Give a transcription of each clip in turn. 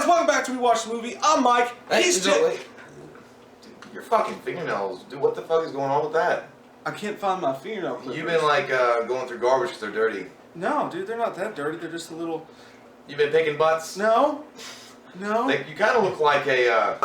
welcome back to We Watch the Movie. I'm Mike. He's Jay. Your fucking fingernails, dude. What the fuck is going on with that? I can't find my fingernail clippers. You've been like going through garbage because they're dirty. No, dude, they're not that dirty. They're just a little. You've been picking butts? No. No. You kind of look like a.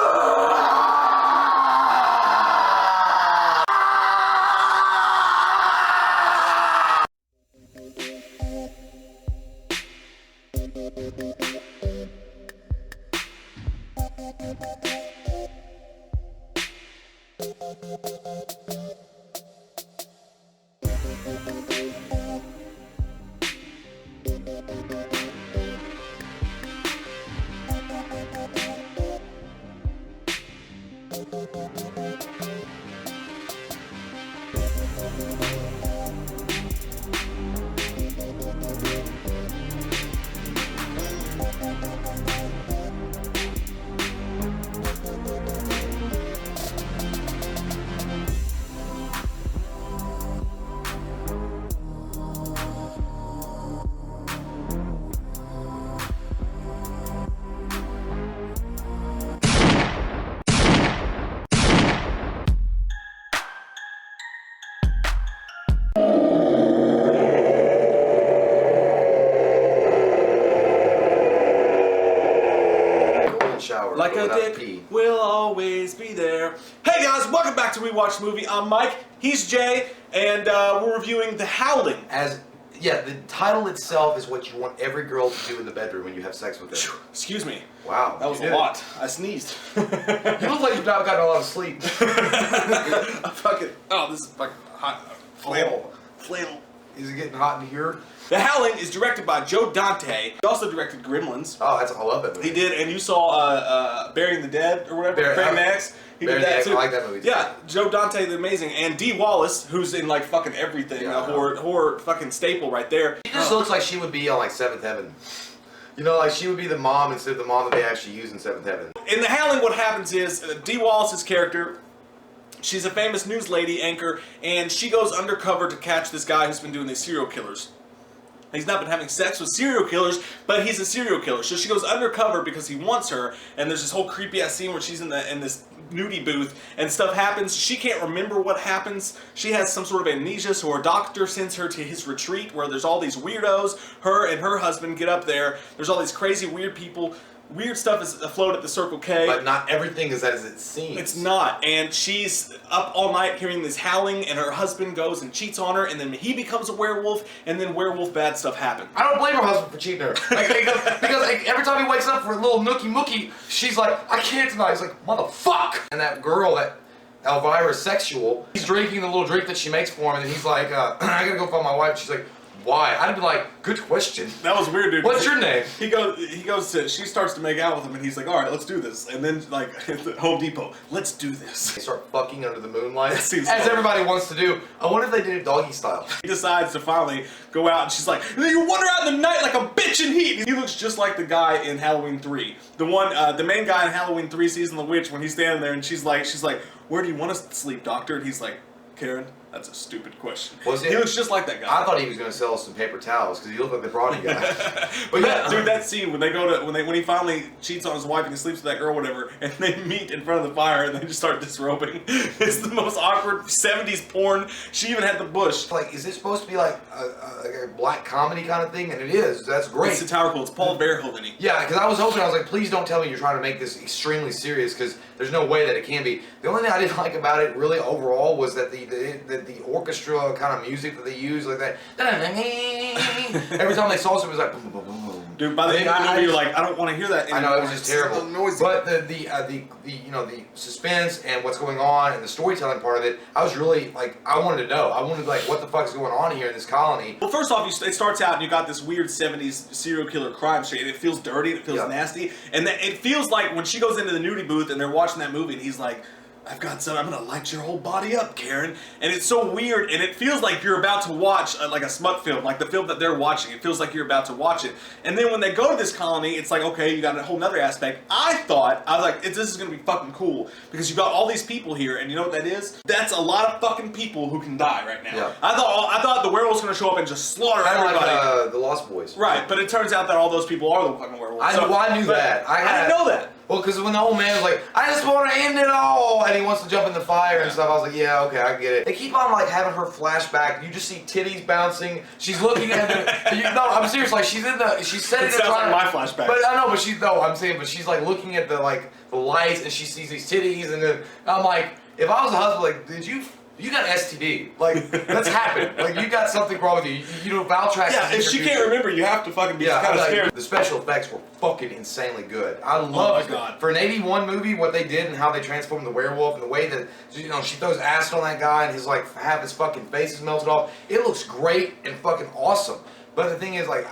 Shower, like a dick will always be there. Hey guys, welcome back to We Watch the Movie. I'm Mike, he's Jay, and we're reviewing The Howling. The title itself is what you want every girl to do in the bedroom when you have sex with them. Excuse me. Wow. That was a lot. I sneezed. You look like you've not gotten a lot of sleep. This is fucking hot. Flannel. Is it getting hot in here? The Howling is directed by Joe Dante. He also directed Gremlins. Oh, I love that movie. He did, and you saw Burying the Dead or whatever. Burying the X. He did that too. I like that movie too. Yeah, Joe Dante, the amazing, and Dee Wallace, who's in like fucking everything, a horror fucking staple right there. She just looks like she would be on like Seventh Heaven. You know, like she would be the mom instead of the mom that they actually use in Seventh Heaven. In The Howling, what happens is Dee Wallace's character. She's a famous news lady anchor, and she goes undercover to catch this guy who's been doing these serial killers. He's not been having sex with serial killers, but he's a serial killer. So she goes undercover because he wants her, and there's this whole creepy ass scene where she's in this nudie booth, and stuff happens. She can't remember what happens. She has some sort of amnesia, so her doctor sends her to his retreat where there's all these weirdos. Her and her husband get up there. There's all these crazy weird people. Weird stuff is afloat at the Circle K. But not everything is as it seems. It's not. And she's up all night hearing this howling, and her husband goes and cheats on her, and then he becomes a werewolf, and then werewolf bad stuff happens. I don't blame her husband for cheating her. Because every time he wakes up for a little nookie mookie, she's like, I can't tonight. He's like, motherfuck. And that girl, that Elvira's sexual, he's drinking the little drink that she makes for him, and he's like, I gotta go find my wife. She's like, why? I'd be like, good question. That was weird, dude. What's your name? He goes to, she starts to make out with him, and he's like, all right, let's do this. And then, like, at the Home Depot, let's do this. They start fucking under the moonlight, as funny. everybody wants to do. I wonder if they did it doggy style. He decides to finally go out, and she's like, you wander out in the night like a bitch in heat. He looks just like the guy in Halloween 3. The one, the main guy in Halloween 3 Season of the Witch, when he's standing there, and she's like, where do you want us to sleep, doctor? And he's like, Karen, that's a stupid question. He looks just like that guy. I thought he was going to sell us some paper towels because he looked like the brawny guy. But yeah, dude, that scene when they go to when he finally cheats on his wife and he sleeps with that girl, or whatever, and they meet in front of the fire and they just start disrobing. It's the most awkward 70s porn. She even had the bush. Like, is this supposed to be like a black comedy kind of thing? And it is. That's great. It's satirical. It's Paul Verhoeven-y. Yeah, because I was hoping, I was like, please don't tell me you're trying to make this extremely serious because there's no way that it can be. The only thing I didn't like about it really overall was that the orchestra kind of music that they use, like that. Every time they saw something, it was like boom, boom, boom, boom. Dude, by the end of the movie, you're like, I don't want to hear that anymore. I know, it was just terrible. So noisy. But the suspense and what's going on and the storytelling part of it, I was really like, I wanted to know. I wanted like, what the fuck is going on here in this colony? Well, first off, it starts out and you got this weird 70s serial killer crime shit. It feels dirty. It feels nasty, and it feels like when she goes into the nudie booth and they're watching that movie, and he's like, I've got some, I'm gonna light your whole body up, Karen. And it's so weird, and it feels like you're about to watch like a smut film, like the film that they're watching. It feels like you're about to watch it. And then when they go to this colony, it's like, okay, you got a whole nother aspect. I was like, this is gonna be fucking cool, because you got all these people here, and you know what that is? That's a lot of fucking people who can die right now. Yeah. I thought the werewolves were gonna show up and just slaughter everybody. Like the Lost Boys. Right, but it turns out that all those people are the fucking werewolves. I knew that. I didn't know that. Well, because when the old man's like, I just want to end it all, and he wants to jump in the fire and stuff, I was like, yeah, okay, I get it. They keep on like having her flashback. You just see titties bouncing. She's looking at the. No, I'm serious. Like she's setting it sounds like my flashback. But I know, but I'm saying, but she's like looking at the lights, and she sees these titties, and then I'm like, if I was a husband, like, you got an STD. Like, that's happened. Like, you got something wrong with you. You know, Valtrex. Yeah, if she can't remember, you have to fucking be kind of scared. The special effects were fucking insanely good. I love God. For an 81 movie, what they did and how they transformed the werewolf and the way that, you know, she throws acid on that guy and half his fucking face is melted off. It looks great and fucking awesome. But the thing is, like,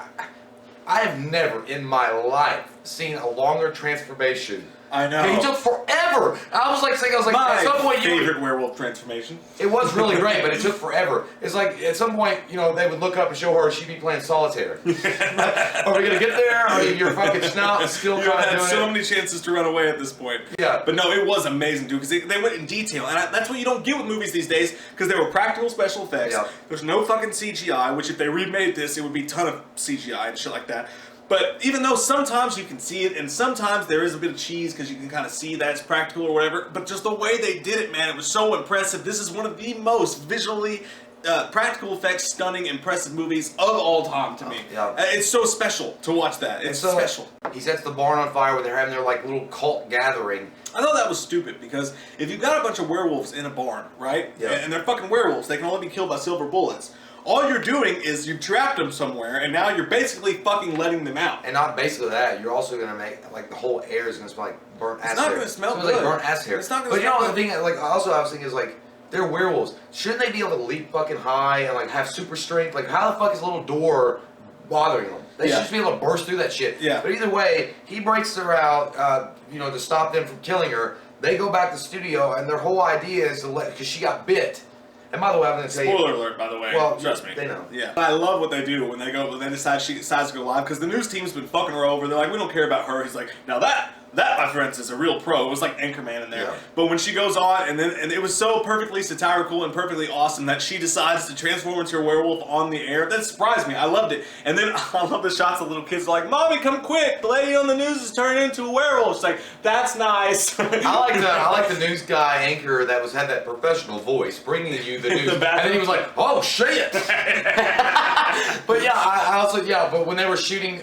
I have never in my life seen a longer transformation. I know. It took forever. I was like, at some point, favorite werewolf transformation. It was really great, but it took forever. It's like at some point, you know, they would look up and show her she'd be playing solitaire. Are we gonna get there? Or your fucking snout is still You trying to had do so it? many chances to run away at this point. Yeah. But no, it was amazing, dude, because they went in detail, and that's what you don't get with movies these days, because they were practical special effects. Yeah. There's no fucking CGI, which if they remade this, it would be a ton of CGI and shit like that. But even though sometimes you can see it, and sometimes there is a bit of cheese because you can kind of see that it's practical or whatever, but just the way they did it, man, it was so impressive. This is one of the most visually practical effects, stunning, impressive movies of all time to me. Yeah. It's so special to watch that. It's so special. He sets the barn on fire where they're having their like little cult gathering. I thought that was stupid, because if you've got a bunch of werewolves in a barn, right? Yeah. And they're fucking werewolves, they can only be killed by silver bullets. All you're doing is you've trapped them somewhere, and now you're basically fucking letting them out. And not basically that, you're also gonna make like the whole air is gonna smell like burnt ass hair. It's not gonna smell good. Like burnt ass hair. It's not gonna but smell you know good. the thing, like also I was thinking is like they're werewolves. Shouldn't they be able to leap fucking high and like have super strength? Like how the fuck is a little door bothering them? They should just be able to burst through that shit. Yeah. But either way, he breaks her out, you know, to stop them from killing her. They go back to the studio, and their whole idea is to because she got bit. And by the way, I'm going to tell you... Spoiler alert, by the way. Well, trust me. They know. Yeah. I love what they do when they decide she decides to go live, because the news team's been fucking her over. They're like, we don't care about her. He's like, now that, my friends, is a real pro. It was like Anchorman in there. Yeah. But when she goes on, and it was so perfectly satirical and perfectly awesome that she decides to transform into a werewolf on the air. That surprised me. I loved it. And then I love the shots of little kids like, Mommy, come quick. The lady on the news is turning into a werewolf. She's like, that's nice. I like the news guy anchor that had that professional voice bringing you the news. And then he was like, oh shit. But yeah, I also, but when they were shooting,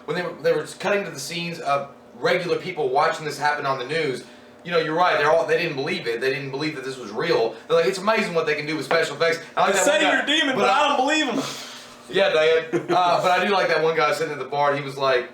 when they were cutting to the scenes of regular people watching this happen on the news, you know, you're right. They didn't believe it. They didn't believe that this was real. They're like, it's amazing what they can do with special effects. I like say you're a demon, but I don't believe them. Yeah, Dad. But I do like that one guy sitting at the bar. And he was like,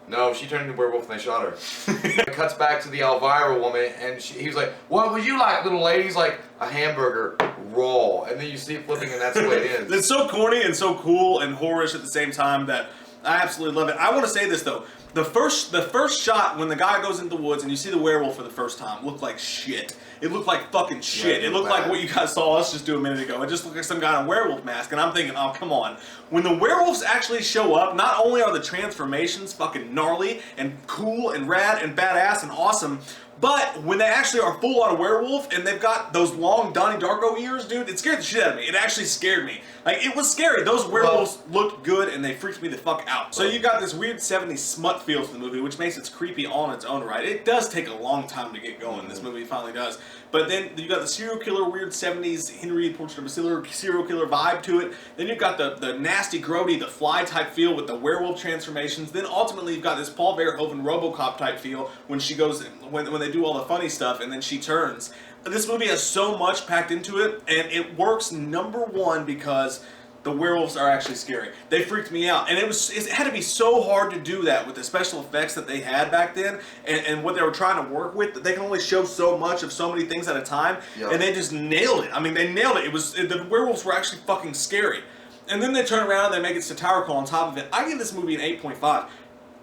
no, she turned into a werewolf and they shot her. It cuts back to the Elvira woman, and he was like, what would you like, little lady? He's like, a hamburger, raw. And then you see it flipping, and that's the way it ends. It's so corny and so cool and horrorish at the same time that I absolutely love it. I want to say this, though. The first shot when the guy goes into the woods and you see the werewolf for the first time looked like shit. It looked like fucking shit. It looked like what you guys saw us just do a minute ago. It just looked like some guy in a werewolf mask, and I'm thinking, oh, come on. When the werewolves actually show up, not only are the transformations fucking gnarly and cool and rad and badass and awesome, but when they actually are full on a werewolf and they've got those long Donnie Darko ears, dude, it scared the shit out of me. It actually scared me. Like, it was scary. Those werewolves looked good and they freaked me the fuck out. So you got this weird 70s smut feel to the movie, which makes it creepy all in its own right. It does take a long time to get going. This movie finally does. But then you got the serial killer, weird 70s Henry Portrait of a serial killer vibe to it. Then you've got the nasty, grody, the Fly type feel with the werewolf transformations. Then ultimately you've got this Paul Verhoeven RoboCop type feel when she goes, when they do all the funny stuff and then she turns. This movie has so much packed into it, and it works, number one, because the werewolves are actually scary. They freaked me out, and it had to be so hard to do that with the special effects that they had back then, and what they were trying to work with. They can only show so much of so many things at a time, and they just nailed it. I mean, they nailed it. The werewolves were actually fucking scary. And then they turn around and they make it satirical on top of it. I give this movie an 8.5.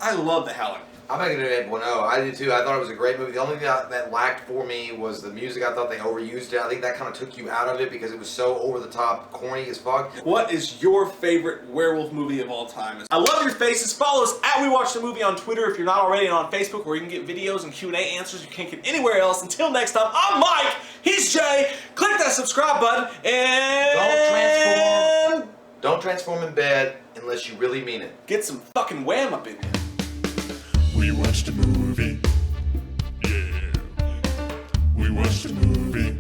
I love The Howling. I'm not gonna do an 8.0. I did too. I thought it was a great movie. The only thing that lacked for me was the music. I thought they overused it. I think that kind of took you out of it because it was so over the top, corny as fuck. What is your favorite werewolf movie of all time? I love your faces. Follow us at We Watch the Movie on Twitter if you're not already, and on Facebook where you can get videos and Q&A answers you can't get anywhere else. Until next time, I'm Mike. He's Jay. Click that subscribe button and Don't transform in bed unless you really mean it. get some fucking wham up in you. We watched a movie. Yeah. We watched a movie.